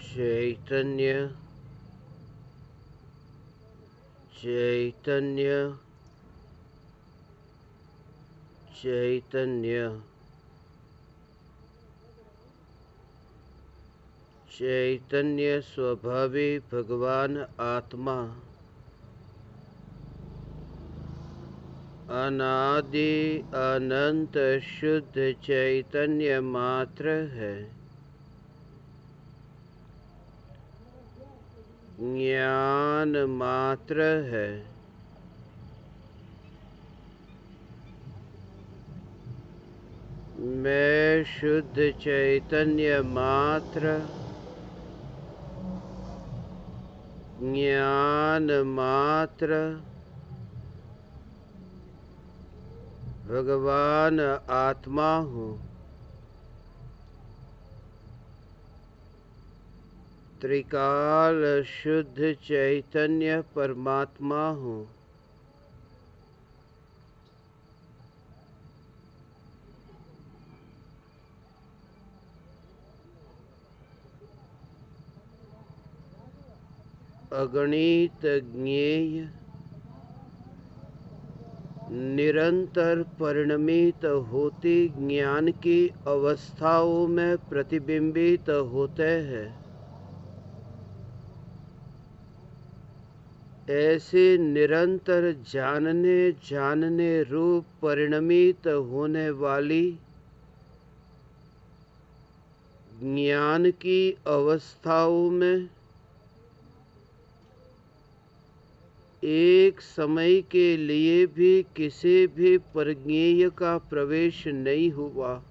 चैतन्य चैतन्य चैतन्य चैतन्य स्वभावी भगवान आत्मा अनादि अनंत शुद्ध चैतन्य मात्र है। ज्ञान मात्र है। मैं शुद्ध चैतन्य मात्र, ज्ञान मात्र, भगवान आत्मा हूँ। त्रिकाल शुद्ध चैतन्य परमात्मा हूँ। अगणित ज्ञेय, निरंतर परिणमित होती ज्ञान की अवस्थाओं में प्रतिबिंबित होते हैं। ऐसे निरंतर जानने रूप परिणमित होने वाली ज्ञान की अवस्थाओं में एक समय के लिए भी किसी भी प्रज्ञेय का प्रवेश नहीं हुआ।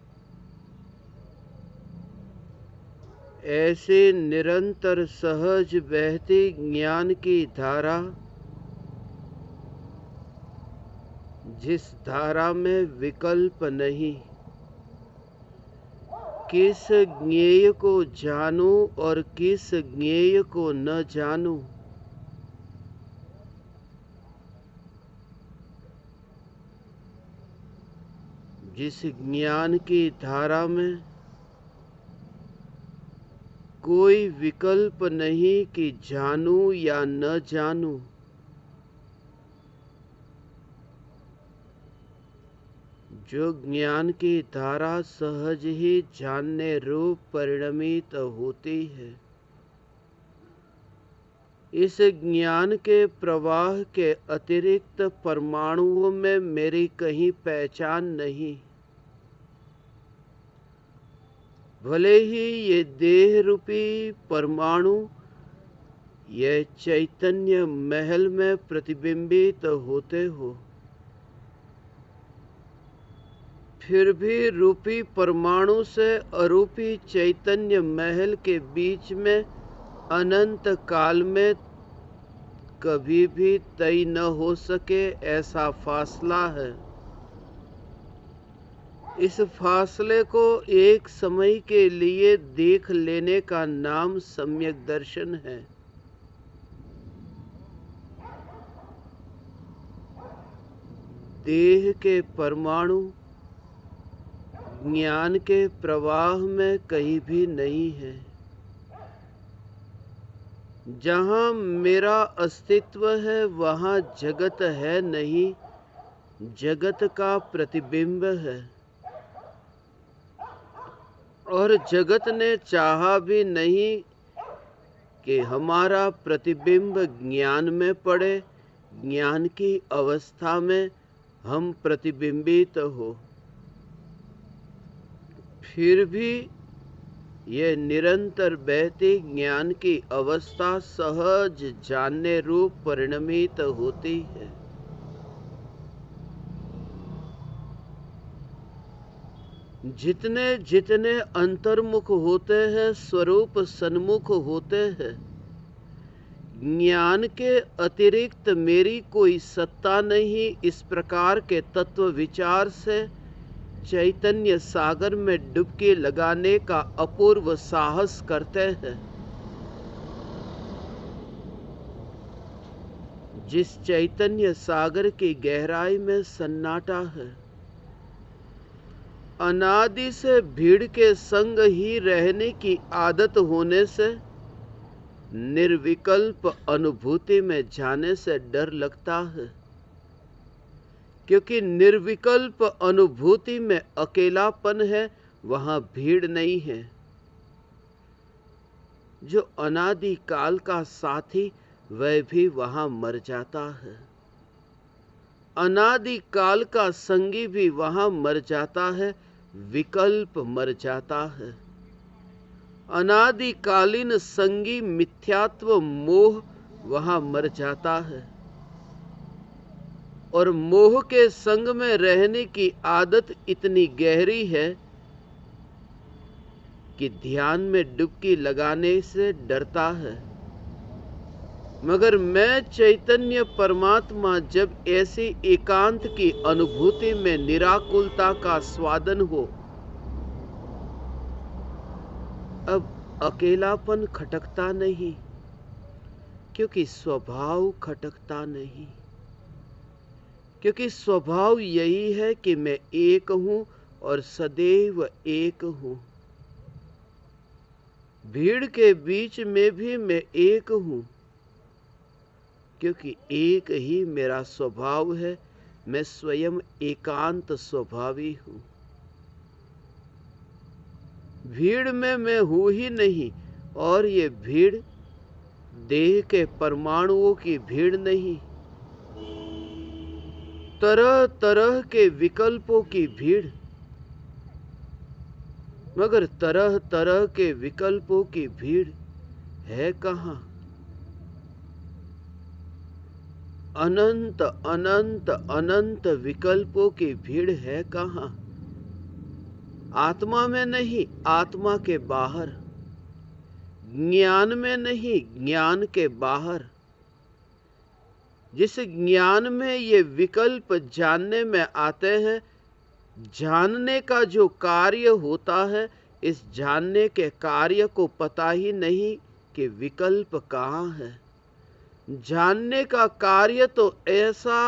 ऐसे निरंतर सहज बहती ज्ञान की धारा, जिस धारा में विकल्प नहीं, किस ज्ञेय को जानूं और किस ज्ञेय को न जानूं, जिस ज्ञान की धारा में कोई विकल्प नहीं कि जानूं या न जानूं, जो ज्ञान की धारा सहज ही जानने रूप परिणमित होती है, इस ज्ञान के प्रवाह के अतिरिक्त परमाणुओं में मेरी कहीं पहचान नहीं। भले ही ये देह रूपी परमाणु ये चैतन्य महल में प्रतिबिंबित होते हो, फिर भी रूपी परमाणु से अरूपी चैतन्य महल के बीच में अनंत काल में कभी भी तय न हो सके ऐसा फासला है। इस फासले को एक समय के लिए देख लेने का नाम सम्यक दर्शन है। देह के परमाणु ज्ञान के प्रवाह में कहीं भी नहीं है। जहाँ मेरा अस्तित्व है वहाँ जगत है नहीं, जगत का प्रतिबिंब है। और जगत ने चाहा भी नहीं कि हमारा प्रतिबिंब ज्ञान में पड़े, ज्ञान की अवस्था में हम प्रतिबिंबित हो। फिर भी ये निरंतर बहती ज्ञान की अवस्था सहज जानने रूप परिणमित होती है। जितने जितने अंतर्मुख होते हैं, स्वरूप सन्मुख होते हैं। ज्ञान के अतिरिक्त मेरी कोई सत्ता नहीं, इस प्रकार के तत्व विचार से चैतन्य सागर में डुबकी लगाने का अपूर्व साहस करते हैं। जिस चैतन्य सागर की गहराई में सन्नाटा है, अनादि से भीड़ के संग ही रहने की आदत होने से निर्विकल्प अनुभूति में जाने से डर लगता है, क्योंकि निर्विकल्प अनुभूति में अकेलापन है, वहां भीड़ नहीं है। जो अनादि काल का साथी वह भी वहां मर जाता है, अनादि काल का संगी भी वहां मर जाता है, विकल्प मर जाता है। अनादिकालीन संगी मिथ्यात्व मोह वहां मर जाता है, और मोह के संग में रहने की आदत इतनी गहरी है कि ध्यान में डुबकी लगाने से डरता है। मगर मैं चैतन्य परमात्मा जब ऐसी एकांत की अनुभूति में निराकुलता का स्वादन हो, अब अकेलापन खटकता नहीं, क्योंकि स्वभाव खटकता नहीं, क्योंकि स्वभाव यही है कि मैं एक हूं और सदैव एक हूं। भीड़ के बीच में भी मैं एक हूं, क्योंकि एक ही मेरा स्वभाव है। मैं स्वयं एकांत स्वभावी हूं। भीड़ में मैं हूं ही नहीं, और ये भीड़ देह के परमाणुओं की भीड़ नहीं, तरह तरह के विकल्पों की भीड़। मगर तरह तरह के विकल्पों की भीड़ है कहां? अनंत अनंत अनंत विकल्पों की भीड़ है कहां? आत्मा में नहीं, आत्मा के बाहर। ज्ञान में नहीं, ज्ञान के बाहर। जिस ज्ञान में ये विकल्प जानने में आते हैं, जानने का जो कार्य होता है, इस जानने के कार्य को पता ही नहीं कि विकल्प कहाँ है। जानने का कार्य तो ऐसा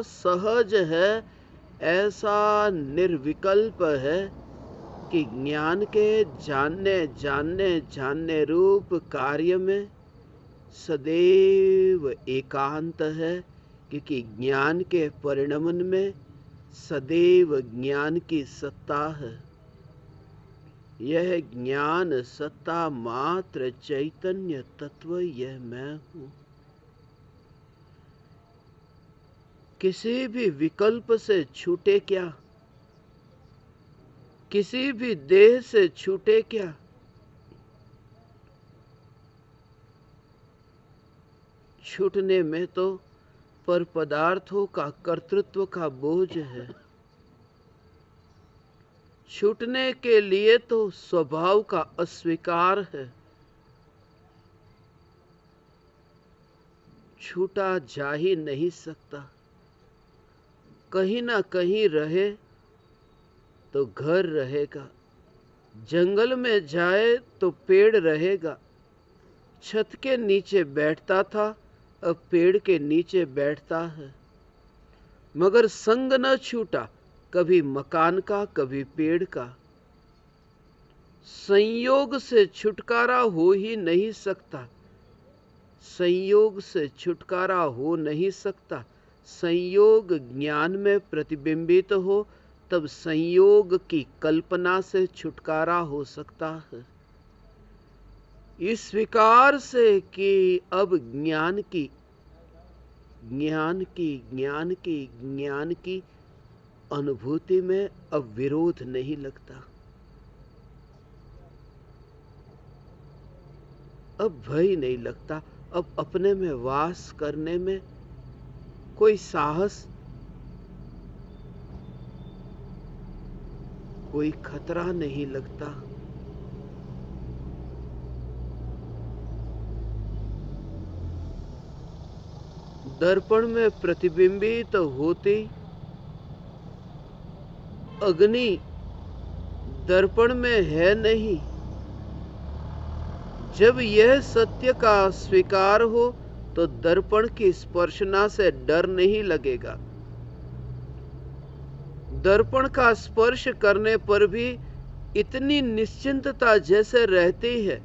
सहज है, ऐसा निर्विकल्प है कि ज्ञान के जानने जानने जानने रूप कार्य में सदैव एकांत है, क्योंकि ज्ञान के परिणमन में सदैव ज्ञान की सत्ता है। यह ज्ञान सत्ता मात्र चैतन्य तत्व, यह मैं हूं। किसी भी विकल्प से छूटे क्या? किसी भी देह से छूटे क्या? छूटने में तो पर पदार्थों का कर्तृत्व का बोझ है। छूटने के लिए तो स्वभाव का अस्वीकार है। छूटा जा ही नहीं सकता। कहीं ना कहीं रहे तो घर रहेगा, जंगल में जाए तो पेड़ रहेगा। छत के नीचे बैठता था, अब पेड़ के नीचे बैठता है। मगर संग न छूटा, कभी मकान का कभी पेड़ का। संयोग से छुटकारा हो ही नहीं सकता। संयोग से छुटकारा हो नहीं सकता। संयोग ज्ञान में प्रतिबिंबित हो, तब संयोग की कल्पना से छुटकारा हो सकता है। इस स्वीकार से कि अब ज्ञान की अनुभूति में अब विरोध नहीं लगता। अब भय नहीं लगता। अब अपने में वास करने में कोई साहस, कोई खतरा नहीं लगता। दर्पण में प्रतिबिंबित होती अग्नि दर्पण में है नहीं। जब यह सत्य का स्वीकार हो तो दर्पण की स्पर्शना से डर नहीं लगेगा। दर्पण का स्पर्श करने पर भी इतनी निश्चिंतता जैसे रहती है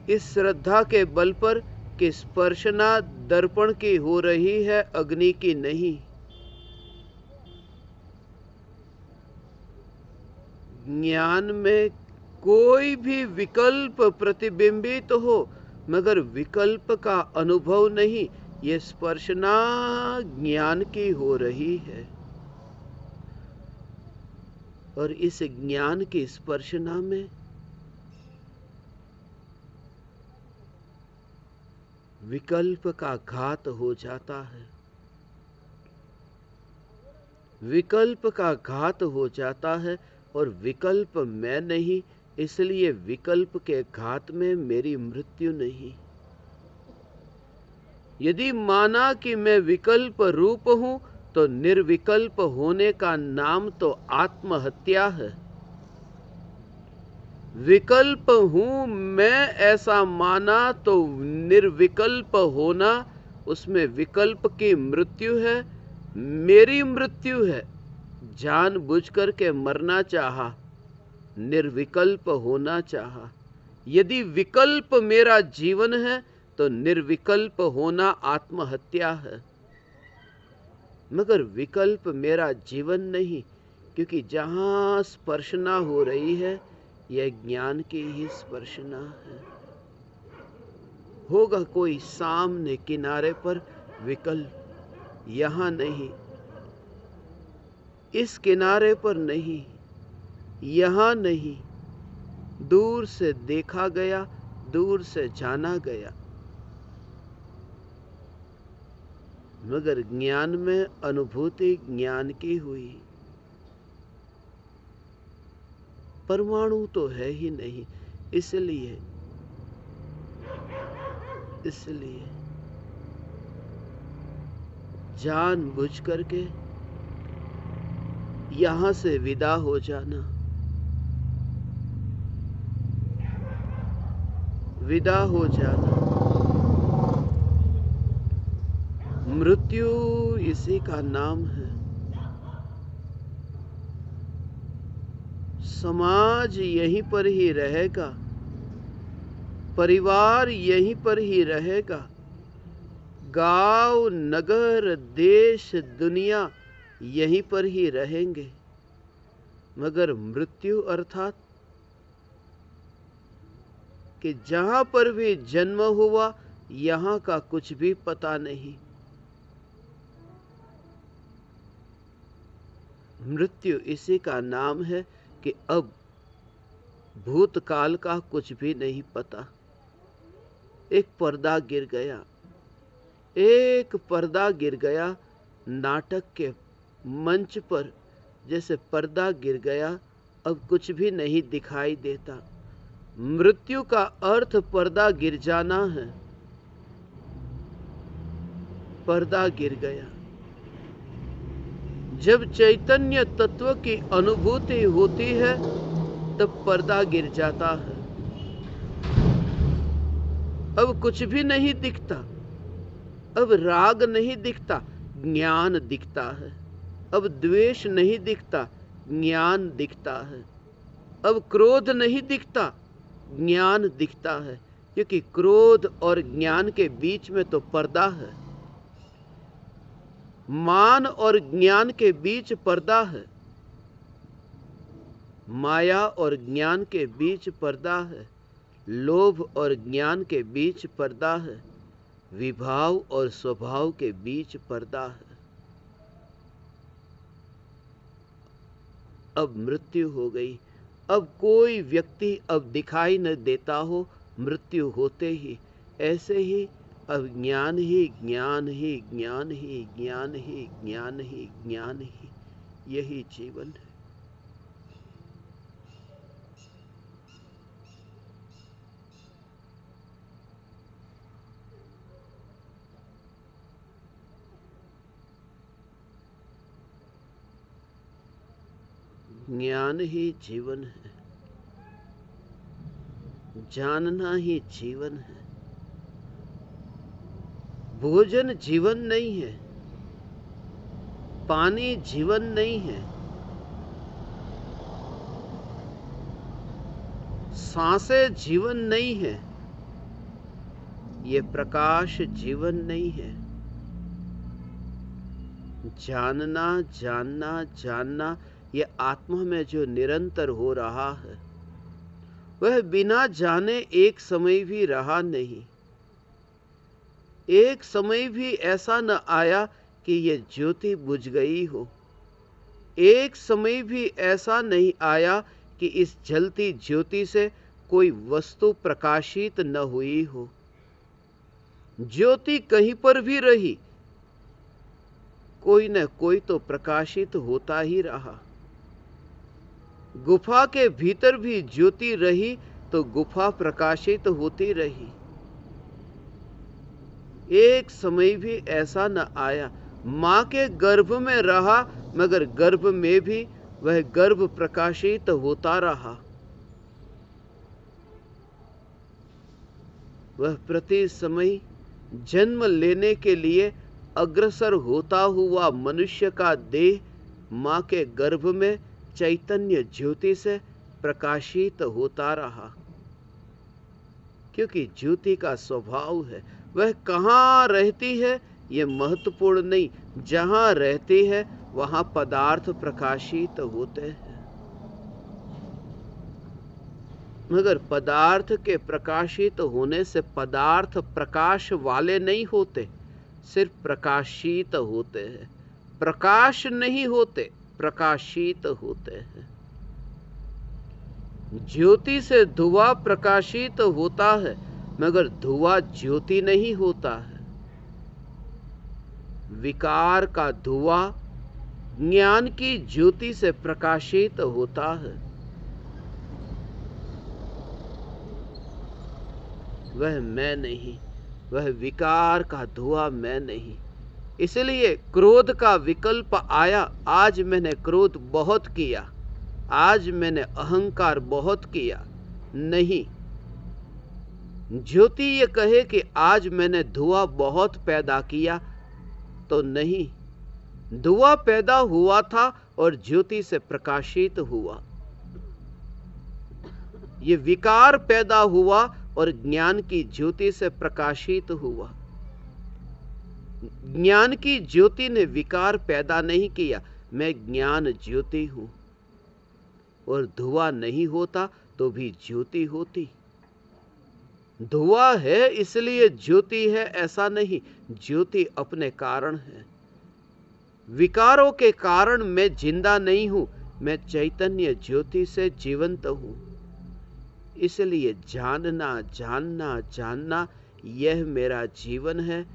इस श्रद्धा के बल पर कि स्पर्शना दर्पण की हो रही है, अग्नि की नहीं। ज्ञान में कोई भी विकल्प प्रतिबिंबित हो, मगर विकल्प का अनुभव नहीं। ये स्पर्शना ज्ञान की हो रही है, और इस ज्ञान की स्पर्शना में विकल्प का घात हो जाता है। विकल्प का घात हो जाता है, और विकल्प मैं नहीं, इसलिए विकल्प के घात में मेरी मृत्यु नहीं। यदि माना कि मैं विकल्प रूप हूं, तो निर्विकल्प होने का नाम तो आत्महत्या है। विकल्प हूं मैं ऐसा माना तो निर्विकल्प होना, उसमें विकल्प की मृत्यु है, मेरी मृत्यु है। जानबूझ कर के मरना चाहा, निर्विकल्प होना चाहा। यदि विकल्प मेरा जीवन है, तो निर्विकल्प होना आत्महत्या है। मगर विकल्प मेरा जीवन नहीं, क्योंकि जहां स्पर्शना हो रही है, यह ज्ञान की ही स्पर्शना है। होगा कोई सामने किनारे पर विकल्प, यहां नहीं, इस किनारे पर नहीं, यहां नहीं। दूर से देखा गया, दूर से जाना गया, मगर ज्ञान में अनुभूति ज्ञान की हुई। परमाणु तो है ही नहीं, इसलिए जानबूझ करके यहां से विदा हो जाना, विदा हो जाना। मृत्यु इसी का नाम है। समाज यहीं पर ही रहेगा, परिवार यहीं पर ही रहेगा, गांव, नगर, देश, दुनिया यहीं पर ही रहेंगे, मगर मृत्यु अर्थात कि जहां पर भी जन्म हुआ, यहां का कुछ भी पता नहीं। मृत्यु इसी का नाम है कि अब भूतकाल का कुछ भी नहीं पता। एक पर्दा गिर गया, एक पर्दा गिर गया नाटक के मंच पर, जैसे पर्दा गिर गया, अब कुछ भी नहीं दिखाई देता। मृत्यु का अर्थ पर्दा गिर जाना है। पर्दा गिर गया। जब चैतन्य तत्व की अनुभूति होती है, तब पर्दा गिर जाता है। अब कुछ भी नहीं दिखता, अब राग नहीं दिखता, ज्ञान दिखता है। अब द्वेष नहीं दिखता, ज्ञान दिखता है। अब क्रोध नहीं दिखता, ज्ञान दिखता है, क्योंकि क्रोध और ज्ञान के बीच में तो पर्दा है। मान और ज्ञान के बीच पर्दा है, माया और ज्ञान के बीच पर्दा है, लोभ और ज्ञान के बीच पर्दा है, विभाव और स्वभाव के बीच पर्दा है। अब मृत्यु हो गई। अब कोई व्यक्ति अब दिखाई न देता हो मृत्यु होते ही। ऐसे ही अब ज्ञान ही ज्ञान ही ज्ञान ही ज्ञान ही ज्ञान ही ज्ञान ही, यही जीवन है। ज्ञान ही जीवन है, जानना ही जीवन है। भोजन जीवन नहीं है, पानी जीवन नहीं है, सांसें जीवन नहीं है, ये प्रकाश जीवन नहीं है। जानना जानना जानना, ये आत्मा में जो निरंतर हो रहा है, वह बिना जाने एक समय भी रहा नहीं। एक समय भी ऐसा न आया कि ये ज्योति बुझ गई हो। एक समय भी ऐसा नहीं आया कि इस जलती ज्योति से कोई वस्तु प्रकाशित न हुई हो। ज्योति कहीं पर भी रही, कोई न कोई तो प्रकाशित होता ही रहा। गुफा के भीतर भी ज्योति रही तो गुफा प्रकाशित होती रही। एक समय भी ऐसा न आया, मां के गर्भ में रहा मगर गर्भ में भी वह गर्भ प्रकाशित होता रहा। वह प्रति समय जन्म लेने के लिए अग्रसर होता हुआ मनुष्य का देह मां के गर्भ में चैतन्य ज्योति से प्रकाशित होता रहा। क्योंकि ज्योति का स्वभाव है, वह कहाँ रहती है ये महत्वपूर्ण नहीं, जहां रहती है वहां पदार्थ प्रकाशित होते हैं। मगर पदार्थ के प्रकाशित होने से पदार्थ प्रकाश वाले नहीं होते, सिर्फ प्रकाशित होते हैं। प्रकाश नहीं होते, प्रकाशित होते हैं। ज्योति से धुआं प्रकाशित होता है मगर धुआं ज्योति नहीं होता है। विकार का धुआं ज्ञान की ज्योति से प्रकाशित होता है। वह मैं नहीं, वह विकार का धुआं मैं नहीं। इसलिए क्रोध का विकल्प आया, आज मैंने क्रोध बहुत किया, आज मैंने अहंकार बहुत किया, नहीं। ज्योति ये कहे कि आज मैंने धुआं बहुत पैदा किया, तो नहीं। धुआं पैदा हुआ था और ज्योति से प्रकाशित हुआ। ये विकार पैदा हुआ और ज्ञान की ज्योति से प्रकाशित हुआ। ज्ञान की ज्योति ने विकार पैदा नहीं किया। मैं ज्ञान ज्योति हूं, और धुआं नहीं होता तो भी ज्योति होती। धुआं है इसलिए ज्योति है ऐसा नहीं, ज्योति अपने कारण है। विकारों के कारण मैं जिंदा नहीं हूं, मैं चैतन्य ज्योति से जीवंत हूं। इसलिए जानना जानना जानना, यह मेरा जीवन है।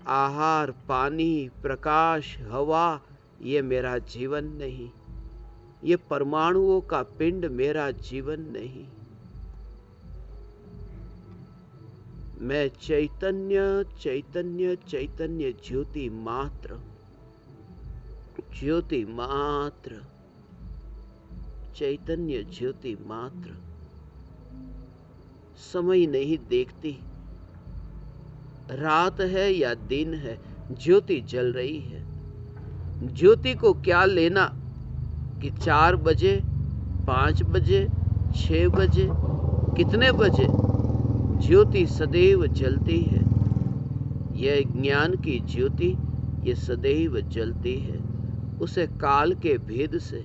आहार, पानी, प्रकाश, हवा, यह मेरा जीवन नहीं। ये परमाणुओं का पिंड मेरा जीवन नहीं। मैं चैतन्य चैतन्य चैतन्य ज्योति मात्र, ज्योति मात्र, चैतन्य ज्योति मात्र। समय नहीं देखती, रात है या दिन है, ज्योति जल रही है। ज्योति को क्या लेना कि 4 बजे, 5 बजे, 6 बजे, कितने बजे, ज्योति सदैव जलती है। यह ज्ञान की ज्योति, ये सदैव जलती है। उसे काल के भेद से,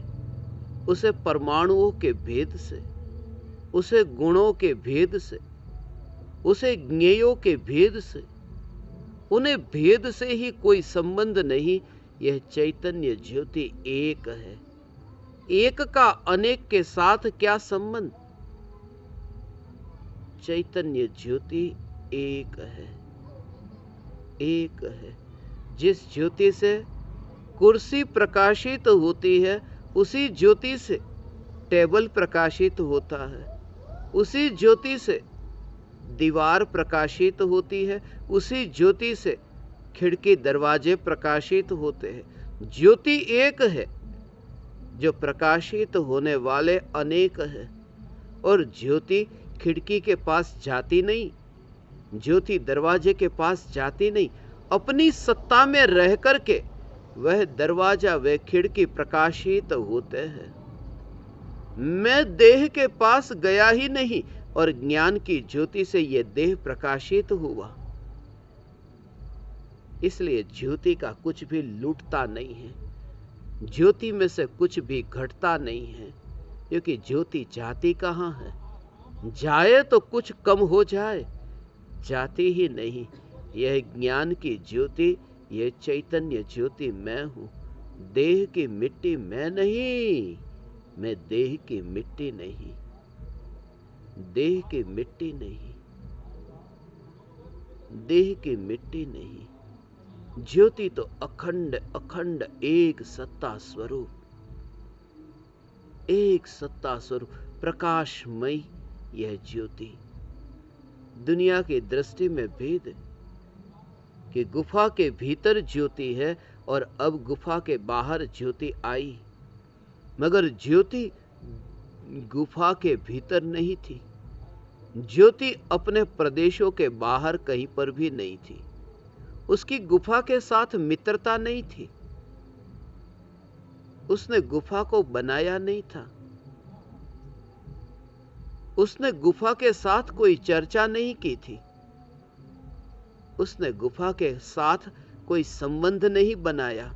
उसे परमाणुओं के भेद से, उसे गुणों के भेद से, उसे ज्ञेयों के भेद से, उन्हें भेद से ही कोई संबंध नहीं। यह चैतन्य ज्योति एक है। एक का अनेक के साथ क्या संबंध? चैतन्य ज्योति एक है, एक है। जिस ज्योति से कुर्सी प्रकाशित होती है, उसी ज्योति से टेबल प्रकाशित होता है। उसी ज्योति से दीवार प्रकाशित होती है, उसी ज्योति से खिड़की दरवाजे प्रकाशित होते हैं। ज्योति एक है, जो प्रकाशित होने वाले अनेक है। और ज्योति खिड़की के पास जाती नहीं, ज्योति दरवाजे के पास जाती नहीं। अपनी सत्ता में रह करके वह दरवाजा, वह खिड़की प्रकाशित होते हैं। मैं देह के पास गया ही नहीं और ज्ञान की ज्योति से यह देह प्रकाशित हुआ। इसलिए ज्योति का कुछ भी लूटता नहीं है, ज्योति में से कुछ भी घटता नहीं है, क्योंकि ज्योति जाती कहाँ है। जाए तो कुछ कम हो जाए, जाती ही नहीं। यह ज्ञान की ज्योति, यह चैतन्य ज्योति मैं हूं। देह की मिट्टी मैं नहीं, मैं देह की मिट्टी नहीं, देह की मिट्टी नहीं, देह की मिट्टी नहीं। ज्योति तो अखंड अखंड एक सत्ता स्वरूप, एक सत्ता स्वरूप, प्रकाशमयी यह ज्योति। दुनिया की दृष्टि में भेद कि गुफा के भीतर ज्योति है और अब गुफा के बाहर ज्योति आई, मगर ज्योति गुफा के भीतर नहीं थी। ज्योति अपने प्रदेशों के बाहर कहीं पर भी नहीं थी। उसकी गुफा के साथ मित्रता नहीं थी, उसने गुफा को बनाया नहीं था, उसने गुफा के साथ कोई चर्चा नहीं की थी, उसने गुफा के साथ कोई संबंध नहीं बनाया।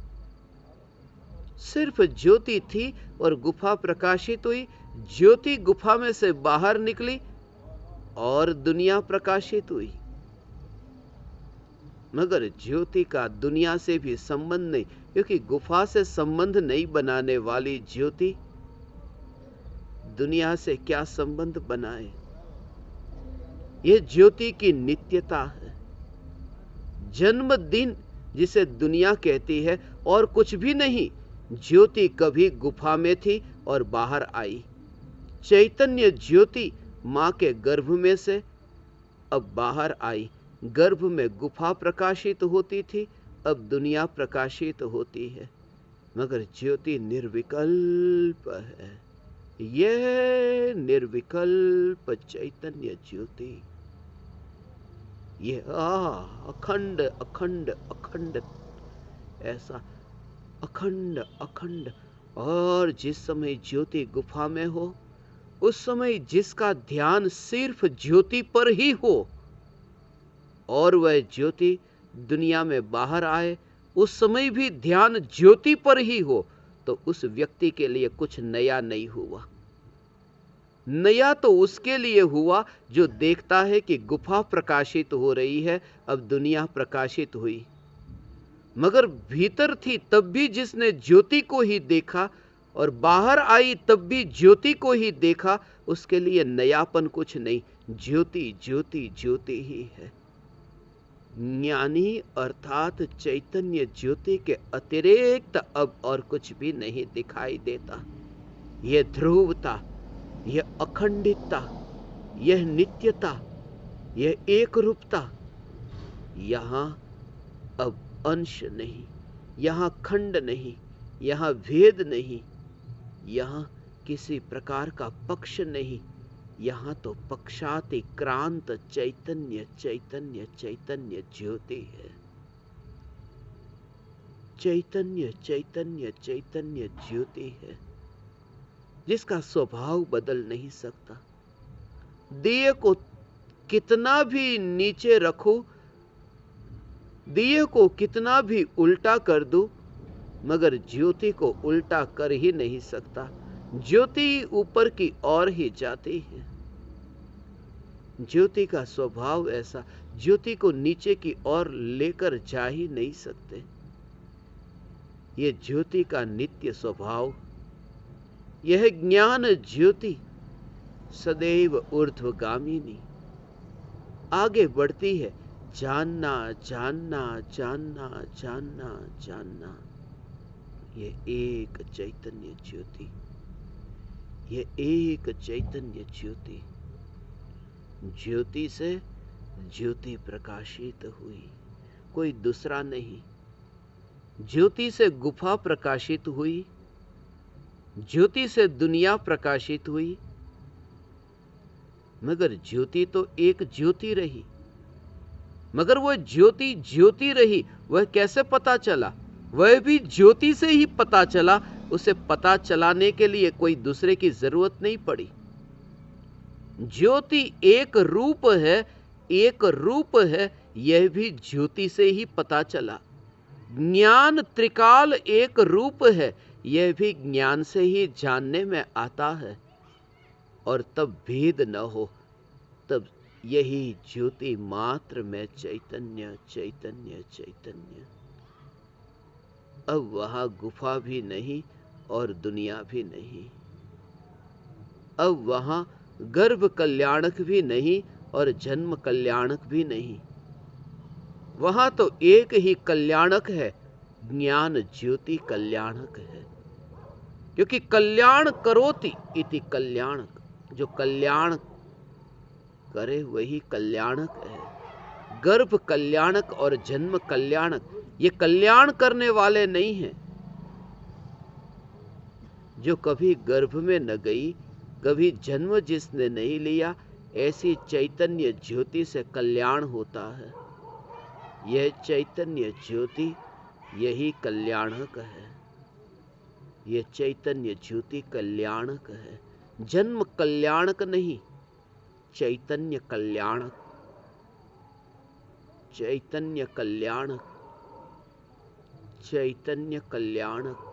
सिर्फ ज्योति थी और गुफा प्रकाशित हुई। ज्योति गुफा में से बाहर निकली और दुनिया प्रकाशित हुई, मगर ज्योति का दुनिया से भी संबंध नहीं, क्योंकि गुफा से संबंध नहीं बनाने वाली ज्योति दुनिया से क्या संबंध बनाए। यह ज्योति की नित्यता है। जन्मदिन जिसे दुनिया कहती है और कुछ भी नहीं। ज्योति कभी गुफा में थी और बाहर आई। चैतन्य ज्योति मां के गर्भ में से अब बाहर आई। गर्भ में गुफा प्रकाशित होती थी, अब दुनिया प्रकाशित होती है, मगर ज्योति निर्विकल्प है। यह निर्विकल्प चैतन्य ज्योति, यह अखंड अखंड अखंड, ऐसा अखंड अखंड। और जिस समय ज्योति गुफा में हो, उस समय जिसका ध्यान सिर्फ ज्योति पर ही हो और वह ज्योति दुनिया में बाहर आए, उस समय भी ध्यान ज्योति पर ही हो, तो उस व्यक्ति के लिए कुछ नया नहीं हुआ। नया तो उसके लिए हुआ जो देखता है कि गुफा प्रकाशित हो रही है, अब दुनिया प्रकाशित हुई, मगर भीतर थी तब भी जिसने ज्योति को ही देखा और बाहर आई तब भी ज्योति को ही देखा, उसके लिए नयापन कुछ नहीं। ज्योति ज्योति ज्योति ही है। ज्ञानी अर्थात चैतन्य ज्योति के अतिरिक्त अब और कुछ भी नहीं दिखाई देता। यह ध्रुवता, यह अखंडितता, यह नित्यता, यह एक रूपता, यहां अब अंश नहीं, यहां खंड नहीं, यहां भेद नहीं, यहां किसी प्रकार का पक्ष नहीं, यहां तो पक्षातिक्रांत चैतन्य चैतन्य चैतन्य ज्योति है। चैतन्य चैतन्य चैतन्य ज्योति है, जिसका स्वभाव बदल नहीं सकता। दिए को कितना भी नीचे रखो, दिए को कितना भी उल्टा कर दो, मगर ज्योति को उल्टा कर ही नहीं सकता। ज्योति ऊपर की ओर ही जाती है। ज्योति का स्वभाव ऐसा, ज्योति को नीचे की ओर लेकर जा ही नहीं सकते। यह ज्योति का नित्य स्वभाव, यह ज्ञान ज्योति सदैव ऊर्ध्वगामिनी आगे बढ़ती है। जानना जानना जानना जानना जानना, यह एक चैतन्य ज्योति, यह एक चैतन्य ज्योति। ज्योति से ज्योति प्रकाशित हुई, कोई दूसरा नहीं। ज्योति से गुफा प्रकाशित हुई, ज्योति से दुनिया प्रकाशित हुई, मगर ज्योति तो एक ज्योति रही। मगर वह ज्योति ज्योति रही, वह कैसे पता चला? वह भी ज्योति से ही पता चला। उसे पता चलाने के लिए कोई दूसरे की जरूरत नहीं पड़ी। ज्योति एक रूप है, एक रूप है, यह भी ज्योति से ही पता चला। ज्ञान त्रिकाल एक रूप है, यह भी ज्ञान से ही जानने में आता है। और तब भेद न हो, तब यही ज्योति मात्र में चैतन्य चैतन्य चैतन्य। अब वहां गुफा भी नहीं और दुनिया भी नहीं। अब वहां गर्भ कल्याणक भी नहीं और जन्म कल्याणक भी नहीं। वहां तो एक ही कल्याणक है, ज्ञान ज्योति कल्याणक है। क्योंकि कल्याण करोति इति कल्याणक, जो कल्याण करे वही कल्याणक है। गर्भ कल्याणक और जन्म कल्याणक ये कल्याण करने वाले नहीं हैं। जो कभी गर्भ में न गई, कभी जन्म जिसने नहीं लिया, ऐसी चैतन्य ज्योति से कल्याण होता है। यह चैतन्य ज्योति यही कल्याणक है। यह चैतन्य ज्योति कल्याणक है, जन्म कल्याणक नहीं, चैतन्य कल्याणक, चैतन्य कल्याणक, चैतन्य कल्याणक।